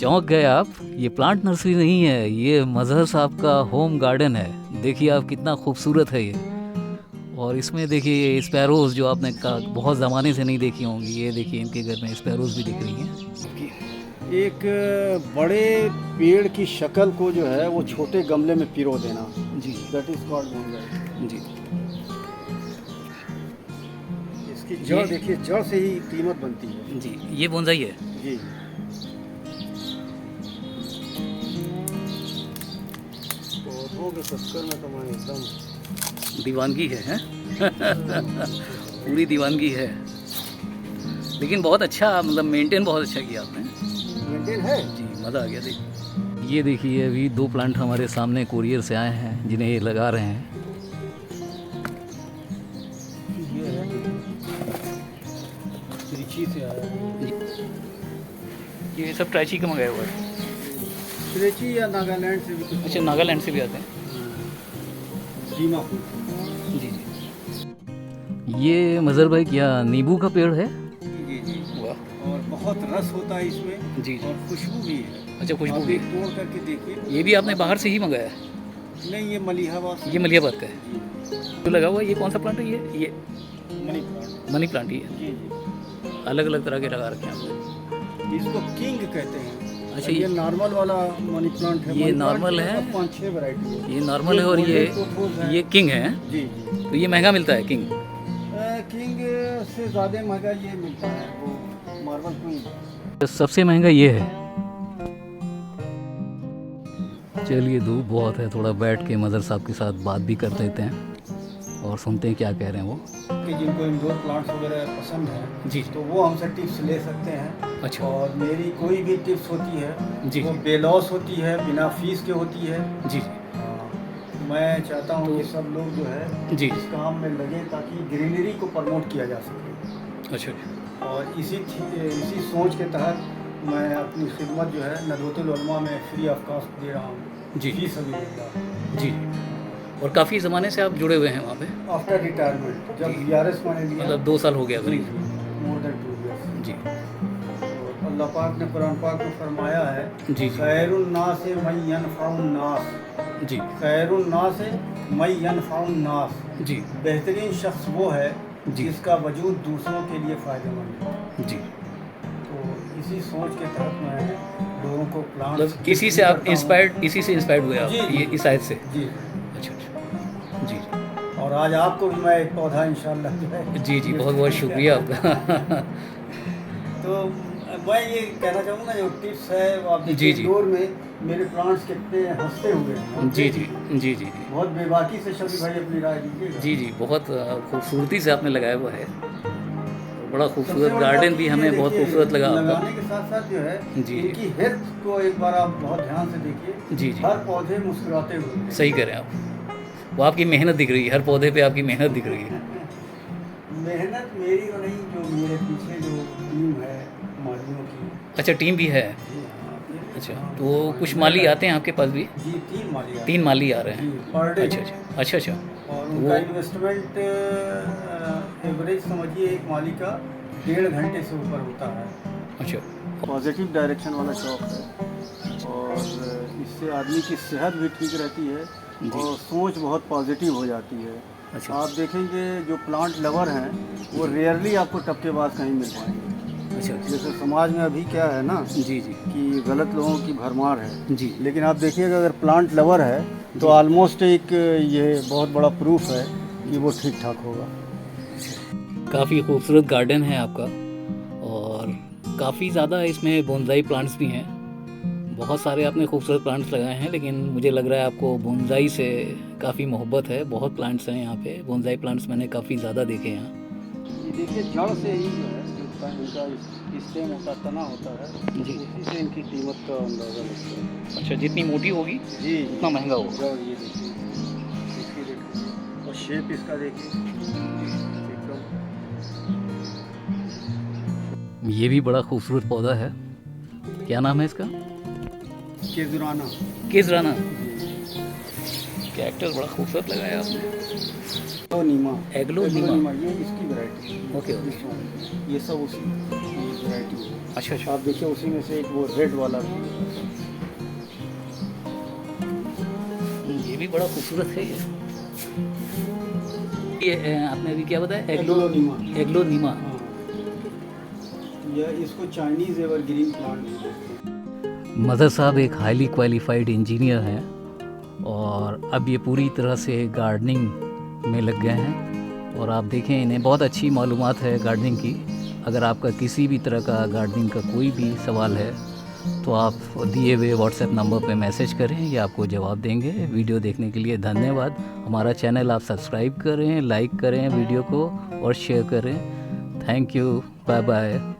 चौंक गए आप। ये प्लांट नर्सरी नहीं है, ये मजहर साहब का होम गार्डन है। देखिए आप कितना खूबसूरत है ये। और इसमें देखिए ये स्पैरोज़ जो आपने कहा बहुत ज़माने से नहीं देखी होंगी, ये देखिए इनके घर में स्पैरोज़ भी दिख रही हैं। एक बड़े पेड़ की शक्ल को जो है वो छोटे गमले में पिरो देना, जी दैट इज कॉल्ड बोनसाई। जी इसकी जड़ देखिए, जड़ से ही कीमत बनती है। जी, ये बोनसाई है। जी, पौधों के चक्कर में तो मैं एकदम दीवानगी है पूरी दीवानगी है। लेकिन बहुत अच्छा, मतलब मेंटेन बहुत अच्छा किया आपने। मेंटेन है। जी, मज़ा आ गया। देखिए ये देखिए अभी 2 प्लांट हमारे सामने कोरियर से आए हैं जिन्हें ये लगा रहे हैं। ये है त्रिची से आया है। ये सब ट्राइची का मंगाया हुआ है। त्रिची या नागालैंड से भी कुछ। अच्छा, नागालैंड से भी आते हैं। दीमापुर। जी जी। ये मज़हर भाई क्या नींबू का पेड़ है? जी जी, वाह। और बहुत रस होता है इसमें। जी जी। और खुशबू भी है। अच्छा, खुशबू आप भी। एक तोड़ करके देखिए। ये भी आपने बाहर से ही मंगाया है? नहीं, ये मलिहाबाद से। ये मलियाबाद का है जी, जो लगा हुआ है। ये कौन सा प्लांट है? ये मनी प्लांट। मनी प्लांट ही है। जी जी, अलग अलग तरह के लगा रखे हैं आपने। इसको किंग कहते हैं। अच्छा, ये नॉर्मल वाला मनी प्लांट है। ये मनी प्लांट नॉर्मल की है? मतलब 5-6 वैरायटी है। ये नॉर्मल है और ये किंग है। जी जी। तो ये महंगा मिलता है किंग? किंग से ज़्यादा महंगा ये मिलता है, वो मार्बल क्वीन। सबसे महंगा ये है। चलिए धूप बहुत है, थोड़ा बैठ के मदर साहब के साथ बात भी कर लेते हैं और सुनते हैं क्या कह रहे हैं वो। कि जिनको इंडोर प्लांट्स वगैरह पसंद है जी तो वो हमसे टिप्स ले सकते हैं। अच्छा। और मेरी कोई भी टिप्स होती है जी वो बेलॉस होती है, बिना फीस के होती है। जी मैं चाहता हूँ तो- कि सब लोग जो है जी। इस काम में लगे ताकि ग्रीनरी को प्रमोट किया जा सके। अच्छा और इसी सोच के तहत मैं अपनी खिदमत जो है नदवतुल उलमा में फ्री ऑफ कॉस्ट दे रहा हूँ। जी। फीस अभी देगा। जी। और काफ़ी ज़माने से आप जुड़े हुए हैं वहाँ पे? आफ्टर रिटायरमेंट, जब जी। बीआरएस मैंने लिया, मतलब 2 साल हो गया करीब? More than 2 years. जी तो अल्लाह पाक ने कुरान पाक में फरमाया है, जी खैरुन नास मय यनफउन नास, जी खैरुन नास मय यनफउन नास। जी बेहतरीन शख्स वो है जी। जिसका वजूद दूसरों के लिए फ़ायदेमंद है। जी। तो इसी सोच के तहत मैं लोगों को प्लांट्स मतलब इसी से आप इंस्पायर्ड, इसी से इंस्पायर्ड हुए आप? जी, जी। ये इस आयत से? जी। अच्छा अच्छा। जी और आज आपको भी मैं एक पौधा इंशाल्लाह जो है जी जी, बहुत बहुत शुक्रिया आपका। तो मैं ये कहना चाहूँगा, जो टिप्स है वो आप जी, देखिए जी। इंडोर में मेरे प्लांट्स कितने हंसते हुए हैं। जी जी जी जी जी बहुत बेबाकी से शफी भाई अपनी राय दीजिएगा। जी जी, बहुत खूबसूरती से आपने लगाया हुआ है। बड़ा सबसे खूबसूरत बड़ी गार्डन बात भी ये हमें बहुत देखिए, खूबसूरत लगा आपका। लगाने के साथ साथ जो है जी। इनकी हेल्थ को एक बार आप बहुत ध्यान से देखिए। जी, जी। हर पौधे मुस्कुराते हुए हैं। सही करें आप। वो आपकी मेहनत दिख रही है, हर पौधे पे आपकी मेहनत दिख रही है। मेहनत मेरी तो नहीं, जो मेरे पीछे जो टीम है मालियों की। अच्छा, टीम भी है? जी हाँ, ये- अच्छा, हाँ, तो कुछ माली आते हैं आपके पास भी? जी, 3 माली आते 3 माली आ रहे जी, हैं? Per day. अच्छा अच्छा अच्छा अच्छा। और तो उनका वो इन्वेस्टमेंट एवरेज समझिए एक माली का 1.5 घंटे से ऊपर होता है। अच्छा पॉजिटिव डायरेक्शन वाला शॉप है और इससे आदमी की सेहत भी ठीक रहती है जी। और सोच बहुत पॉजिटिव हो जाती है। अच्छा आप देखेंगे जो प्लांट लवर हैं वो रेयरली आपको टपकेबाज कहीं मिल पाएंगे। अच्छा अच्छा। जैसे समाज में अभी क्या है ना जी जी कि गलत लोगों की भरमार है, जी लेकिन आप देखिएगा अगर प्लांट लवर है तो ऑलमोस्ट एक ये बहुत बड़ा प्रूफ है कि वो ठीक ठाक होगा। काफ़ी खूबसूरत गार्डन है आपका और काफ़ी ज़्यादा इसमें बोनसाई प्लांट्स भी हैं। बहुत सारे आपने खूबसूरत प्लांट्स लगाए हैं, लेकिन मुझे लग रहा है आपको बोनसाई से काफ़ी मोहब्बत है। बहुत प्लांट्स हैं यहाँ पे, बोनसाई प्लांट्स मैंने काफ़ी ज़्यादा देखे हैं यहाँ। ये देखिए जड़ से ही जो है जो इनका स्टेम होता है, तना होता है, जी। उसी से इनकी कीमत का अंदाज़ा लगता है। अच्छा, जितनी मोटी होगी जी, उतना महंगा होगा। जड़ ये देखिए, इसकी देखिए और शेप इसका देखिए एकदम। ये भी बड़ा खूबसूरत पौधा है, क्या नाम है इसका? केजुराना। केजराना। कैक्टस बड़ा खूबसूरत लगाया आपने। नीमा। एग्लो नीमा। ये इसकी वैरायटी। Okay, okay. ये सब उसी वैरायटी है। अच्छा अच्छा। आप देखिए उसी में से एक वो रेड वाला भी ये भी बड़ा खूबसूरत है ये आपने अभी क्या बताया? एग्लोनीमा। एग्लोनीमा। हाँ, यह इसको चाइनीज़ एवरग्रीन प्लांट भी बोलते हैं। मदर साहब एक हाईली क्वालिफाइड इंजीनियर हैं और अब ये पूरी तरह से गार्डनिंग में लग गए हैं और आप देखें इन्हें बहुत अच्छी मालूमात है गार्डनिंग की। अगर आपका किसी भी तरह का गार्डनिंग का कोई भी सवाल है तो आप दिए हुए व्हाट्सएप नंबर पे मैसेज करें, ये आपको जवाब देंगे। वीडियो देखने के लिए धन्यवाद। हमारा चैनल आप सब्सक्राइब करें, लाइक करें वीडियो को और शेयर करें। Thank you, bye bye.